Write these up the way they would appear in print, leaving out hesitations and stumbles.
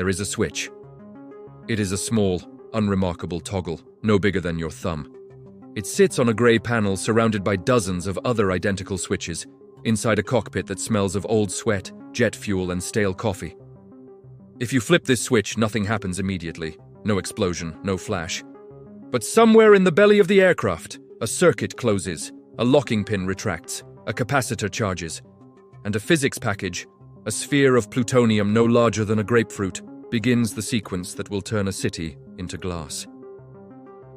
there is a switch. It is a small, unremarkable toggle, no bigger than your thumb. It sits on a grey panel surrounded by dozens of other identical switches, inside a cockpit that smells of old sweat, jet fuel, and stale coffee. If you flip this switch, nothing happens immediately. No explosion, no flash. But somewhere in the belly of the aircraft, a circuit closes, a locking pin retracts, a capacitor charges, and a physics package, a sphere of plutonium no larger than a grapefruit, begins the sequence that will turn a city into glass.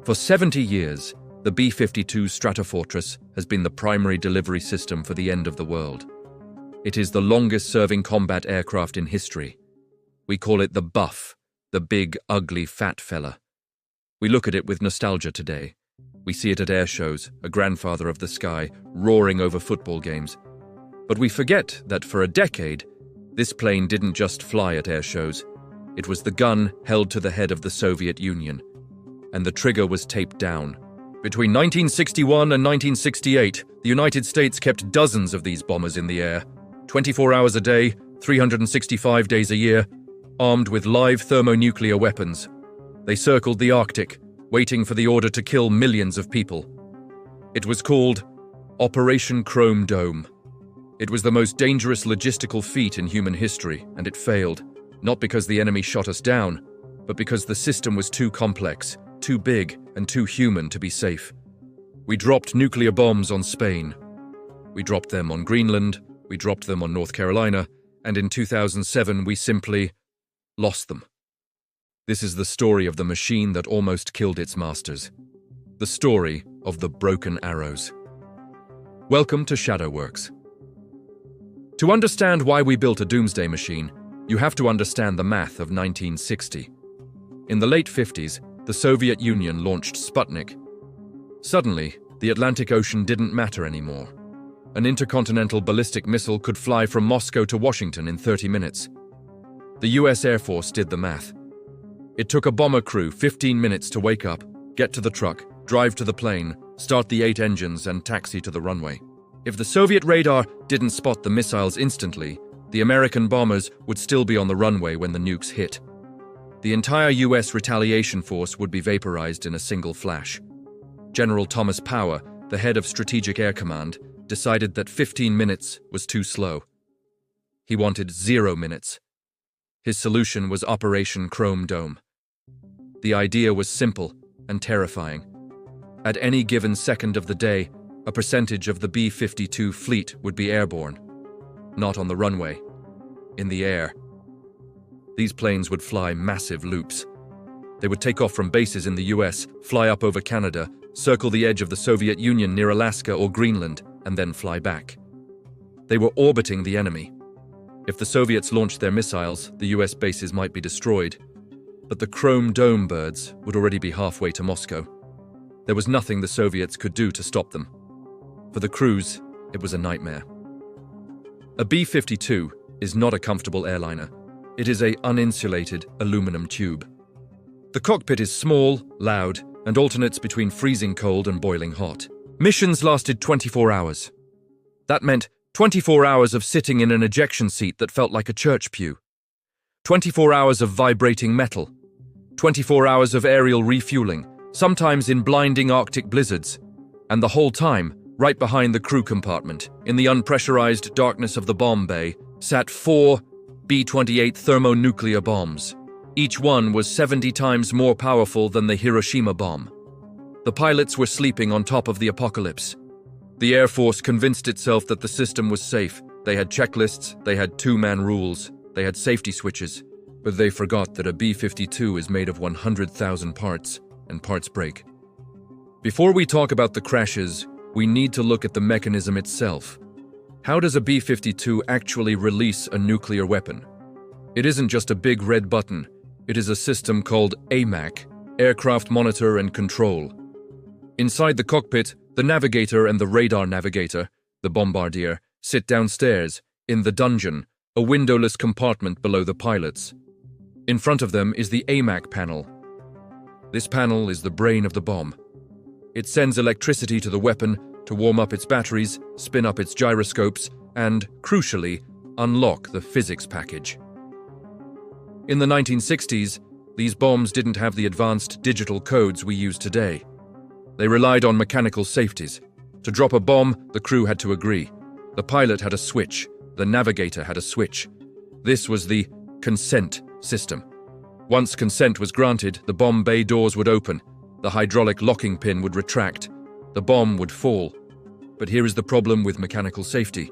For 70 years, the B-52 Stratofortress has been the primary delivery system for the end of the world. It is the longest-serving combat aircraft in history. We call it the Buff, the big, ugly, fat fella. We look at it with nostalgia today. We see it at air shows, a grandfather of the sky, roaring over football games. But we forget that for a decade, this plane didn't just fly at air shows. It was the gun held to the head of the Soviet Union, and the trigger was taped down. Between 1961 and 1968, the United States kept dozens of these bombers in the air, 24 hours a day, 365 days a year, armed with live thermonuclear weapons. They circled the Arctic, waiting for the order to kill millions of people. It was called Operation Chrome Dome. It was the most dangerous logistical feat in human history, and it failed, not because the enemy shot us down, but because the system was too complex, too big, and too human to be safe. We dropped nuclear bombs on Spain. We dropped them on Greenland, we dropped them on North Carolina, and in 2007 we simply lost them. This is the story of the machine that almost killed its masters. The story of the broken arrows. Welcome to Shadowworks. To understand why we built a doomsday machine, you have to understand the math of 1960. In the late 50s, the Soviet Union launched Sputnik. Suddenly, the Atlantic Ocean didn't matter anymore. An intercontinental ballistic missile could fly from Moscow to Washington in 30 minutes. The US Air Force did the math. It took a bomber crew 15 minutes to wake up, get to the truck, drive to the plane, start the 8 engines, and taxi to the runway. If the Soviet radar didn't spot the missiles instantly, the American bombers would still be on the runway when the nukes hit. The entire US retaliation force would be vaporized in a single flash. General Thomas Power, the head of Strategic Air Command, decided that 15 minutes was too slow. He wanted 0 minutes. His solution was Operation Chrome Dome. The idea was simple and terrifying. At any given second of the day, a percentage of the B-52 fleet would be airborne. Not on the runway, in the air. These planes would fly massive loops. They would take off from bases in the US, fly up over Canada, circle the edge of the Soviet Union near Alaska or Greenland, and then fly back. They were orbiting the enemy. If the Soviets launched their missiles, the US bases might be destroyed. But the Chrome Dome birds would already be halfway to Moscow. There was nothing the Soviets could do to stop them. For the crews, it was a nightmare. A B-52 is not a comfortable airliner. It is an uninsulated aluminum tube. The cockpit is small, loud, and alternates between freezing cold and boiling hot. Missions lasted 24 hours. That meant 24 hours of sitting in an ejection seat that felt like a church pew. 24 hours of vibrating metal. 24 hours of aerial refueling, sometimes in blinding Arctic blizzards. And the whole time, right behind the crew compartment, in the unpressurized darkness of the bomb bay, sat 4 B-28 thermonuclear bombs. Each one was 70 times more powerful than the Hiroshima bomb. The pilots were sleeping on top of the apocalypse. The Air Force convinced itself that the system was safe. They had checklists, they had two-man rules, they had safety switches, but they forgot that a B-52 is made of 100,000 parts, and parts break. Before we talk about the crashes, we need to look at the mechanism itself. How does a B-52 actually release a nuclear weapon? It isn't just a big red button. It is a system called AMAC, Aircraft Monitor and Control. Inside the cockpit, the navigator and the radar navigator, the bombardier, sit downstairs, in the dungeon, a windowless compartment below the pilots. In front of them is the AMAC panel. This panel is the brain of the bomb. It sends electricity to the weapon to warm up its batteries, spin up its gyroscopes, and, crucially, unlock the physics package. In the 1960s, these bombs didn't have the advanced digital codes we use today. They relied on mechanical safeties. To drop a bomb, the crew had to agree. The pilot had a switch. The navigator had a switch. This was the consent system. Once consent was granted, the bomb bay doors would open. The hydraulic locking pin would retract. The bomb would fall. But here is the problem with mechanical safety.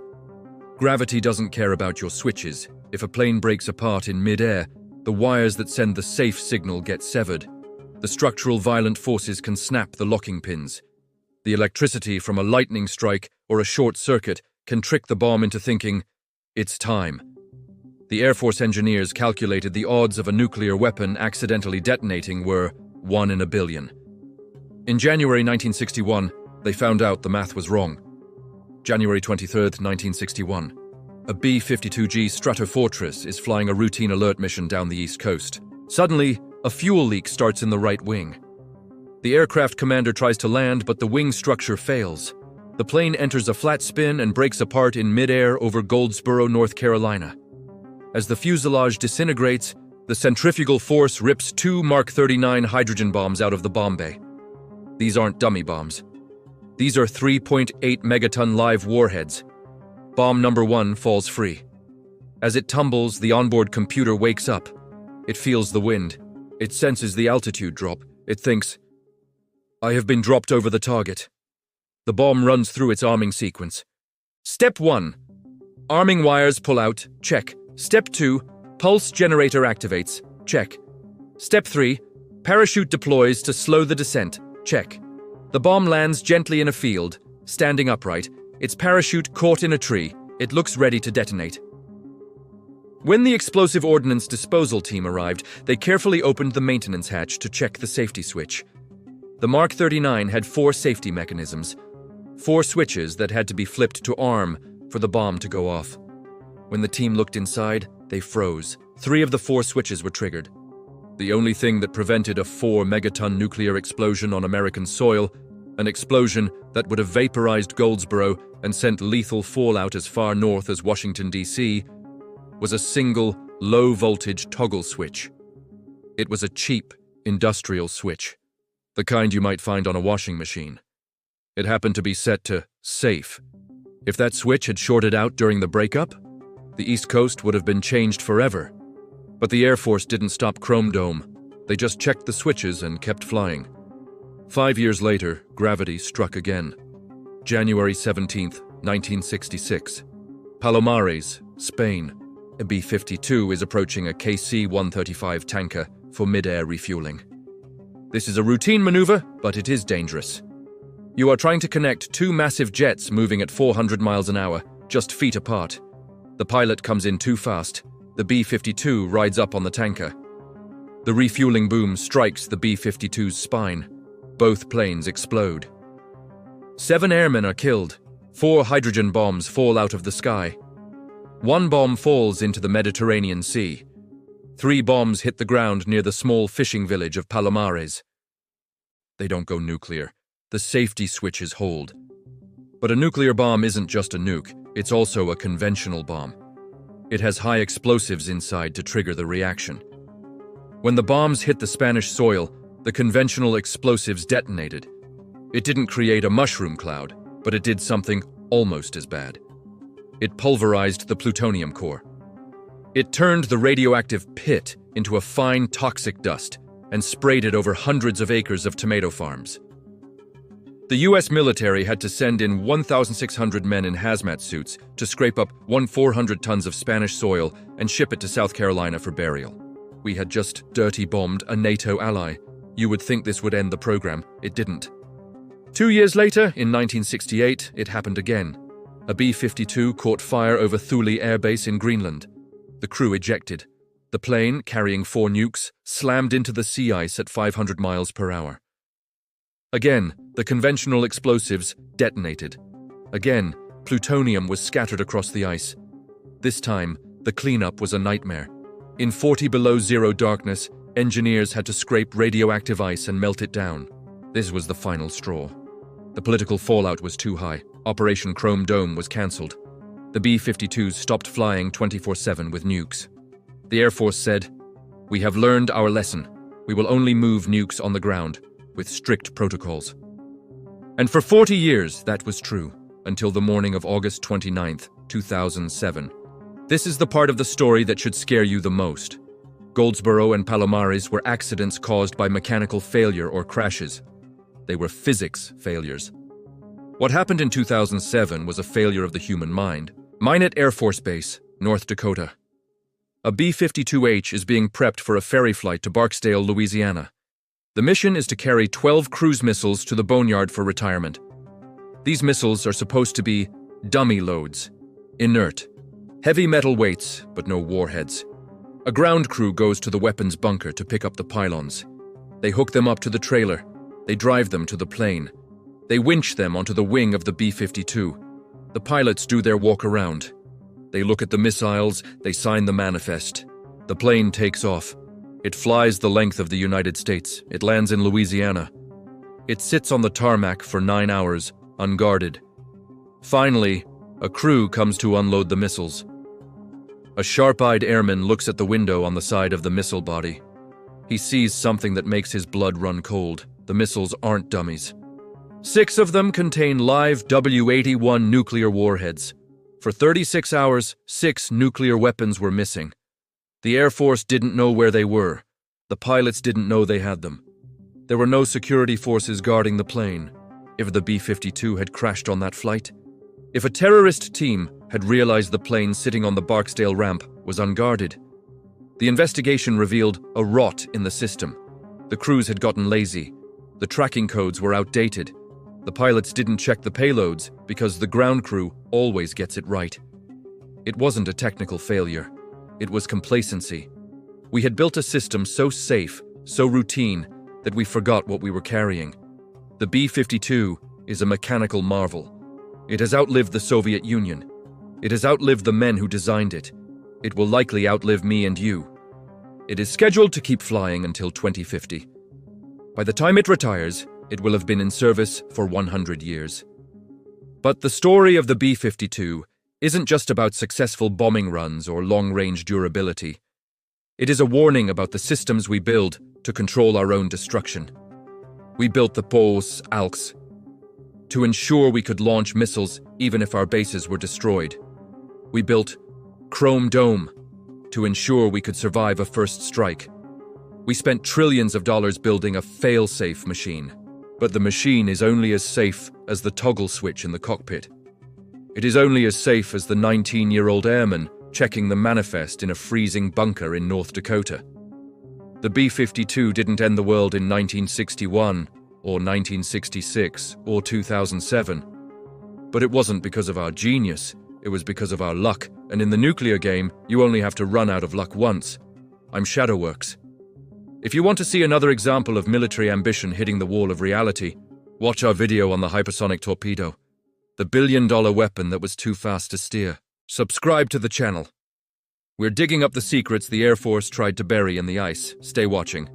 Gravity doesn't care about your switches. If a plane breaks apart in mid-air, the wires that send the safe signal get severed. The structural violent forces can snap the locking pins. The electricity from a lightning strike or a short circuit can trick the bomb into thinking, it's time. The Air Force engineers calculated the odds of a nuclear weapon accidentally detonating were 1 in a billion. In January 1961, they found out the math was wrong. January 23, 1961. A B-52G Stratofortress is flying a routine alert mission down the East Coast. Suddenly, a fuel leak starts in the right wing. The aircraft commander tries to land, but the wing structure fails. The plane enters a flat spin and breaks apart in mid-air over Goldsboro, North Carolina. As the fuselage disintegrates, the centrifugal force rips 2 Mark 39 hydrogen bombs out of the bomb bay. These aren't dummy bombs. These are 3.8 megaton live warheads. Bomb number 1 falls free. As it tumbles, the onboard computer wakes up. It feels the wind. It senses the altitude drop. It thinks, I have been dropped over the target. The bomb runs through its arming sequence. Step 1. Arming wires pull out. Check. Step 2. Pulse generator activates. Check. Step 3. Parachute deploys to slow the descent. Check. The bomb lands gently in a field, standing upright, its parachute caught in a tree. It looks ready to detonate. When the explosive ordnance disposal team arrived, they carefully opened the maintenance hatch to check the safety switch. The Mark 39 had 4 safety mechanisms, 4 switches that had to be flipped to arm for the bomb to go off. When the team looked inside, they froze. 3 of the 4 switches were triggered. The only thing that prevented a 4-megaton nuclear explosion on American soil, an explosion that would have vaporized Goldsboro and sent lethal fallout as far north as Washington, D.C., was a single, low-voltage toggle switch. It was a cheap, industrial switch, the kind you might find on a washing machine. It happened to be set to safe. If that switch had shorted out during the breakup, the East Coast would have been changed forever. But the Air Force didn't stop Chrome Dome. They just checked the switches and kept flying. 5 years later, gravity struck again. January 17, 1966. Palomares, Spain. A B-52 is approaching a KC-135 tanker for mid-air refueling. This is a routine maneuver, but it is dangerous. You are trying to connect 2 massive jets moving at 400 miles an hour, just feet apart. The pilot comes in too fast. The B-52 rides up on the tanker. The refueling boom strikes the B-52's spine. Both planes explode. 7 airmen are killed. 4 hydrogen bombs fall out of the sky. 1 bomb falls into the Mediterranean Sea. 3 bombs hit the ground near the small fishing village of Palomares. They don't go nuclear. The safety switches hold. But a nuclear bomb isn't just a nuke, it's also a conventional bomb. It has high explosives inside to trigger the reaction. When the bombs hit the Spanish soil, the conventional explosives detonated. It didn't create a mushroom cloud, but it did something almost as bad. It pulverized the plutonium core. It turned the radioactive pit into a fine toxic dust and sprayed it over hundreds of acres of tomato farms. The U.S. military had to send in 1,600 men in hazmat suits to scrape up 400 tons of Spanish soil and ship it to South Carolina for burial. We had just dirty bombed a NATO ally. You would think this would end the program. It didn't. 2 years later, in 1968, it happened again. A B-52 caught fire over Thule Air Base in Greenland. The crew ejected. The plane, carrying 4 nukes, slammed into the sea ice at 500 miles per hour. Again, the conventional explosives detonated. Again, plutonium was scattered across the ice. This time, the cleanup was a nightmare. In 40 below zero darkness, engineers had to scrape radioactive ice and melt it down. This was the final straw. The political fallout was too high. Operation Chrome Dome was cancelled. The B-52s stopped flying 24/7 with nukes. The Air Force said, We have learned our lesson. We will only move nukes on the ground, with strict protocols. And for 40 years, that was true, until the morning of August 29th, 2007. This is the part of the story that should scare you the most. Goldsboro and Palomares were accidents caused by mechanical failure or crashes. They were physics failures. What happened in 2007 was a failure of the human mind. Minot Air Force Base, North Dakota. A B-52H is being prepped for a ferry flight to Barksdale, Louisiana. The mission is to carry 12 cruise missiles to the boneyard for retirement. These missiles are supposed to be dummy loads, inert, heavy metal weights, but no warheads. A ground crew goes to the weapons bunker to pick up the pylons. They hook them up to the trailer. They drive them to the plane. They winch them onto the wing of the B-52. The pilots do their walk around. They look at the missiles, they sign the manifest. The plane takes off. It flies the length of the United States. It lands in Louisiana. It sits on the tarmac for 9 hours, unguarded. Finally, a crew comes to unload the missiles. A sharp-eyed airman looks at the window on the side of the missile body. He sees something that makes his blood run cold. The missiles aren't dummies. 6 of them contain live W-81 nuclear warheads. For 36 hours, 6 nuclear weapons were missing. The Air Force didn't know where they were. The pilots didn't know they had them. There were no security forces guarding the plane. If the B-52 had crashed on that flight, if a terrorist team had realized the plane sitting on the Barksdale ramp was unguarded, the investigation revealed a rot in the system. The crews had gotten lazy. The tracking codes were outdated. The pilots didn't check the payloads because the ground crew always gets it right. It wasn't a technical failure. It was complacency. We had built a system so safe, so routine, that we forgot what we were carrying. The B-52 is a mechanical marvel. It has outlived the Soviet Union. It has outlived the men who designed it. It will likely outlive me and you. It is scheduled to keep flying until 2050. By the time it retires, it will have been in service for 100 years. But the story of the B-52 isn't just about successful bombing runs or long-range durability. It is a warning about the systems we build to control our own destruction. We built the POS ALCs to ensure we could launch missiles even if our bases were destroyed. We built Chrome Dome to ensure we could survive a first strike. We spent trillions of dollars building a fail-safe machine, but the machine is only as safe as the toggle switch in the cockpit. It is only as safe as the 19-year-old airman checking the manifest in a freezing bunker in North Dakota. The B-52 didn't end the world in 1961 or 1966 or 2007. But it wasn't because of our genius, it was because of our luck, and in the nuclear game, you only have to run out of luck once. I'm Shadowworks. If you want to see another example of military ambition hitting the wall of reality, watch our video on the hypersonic torpedo, the billion-dollar weapon that was too fast to steer. Subscribe to the channel. We're digging up the secrets the Air Force tried to bury in the ice. Stay watching.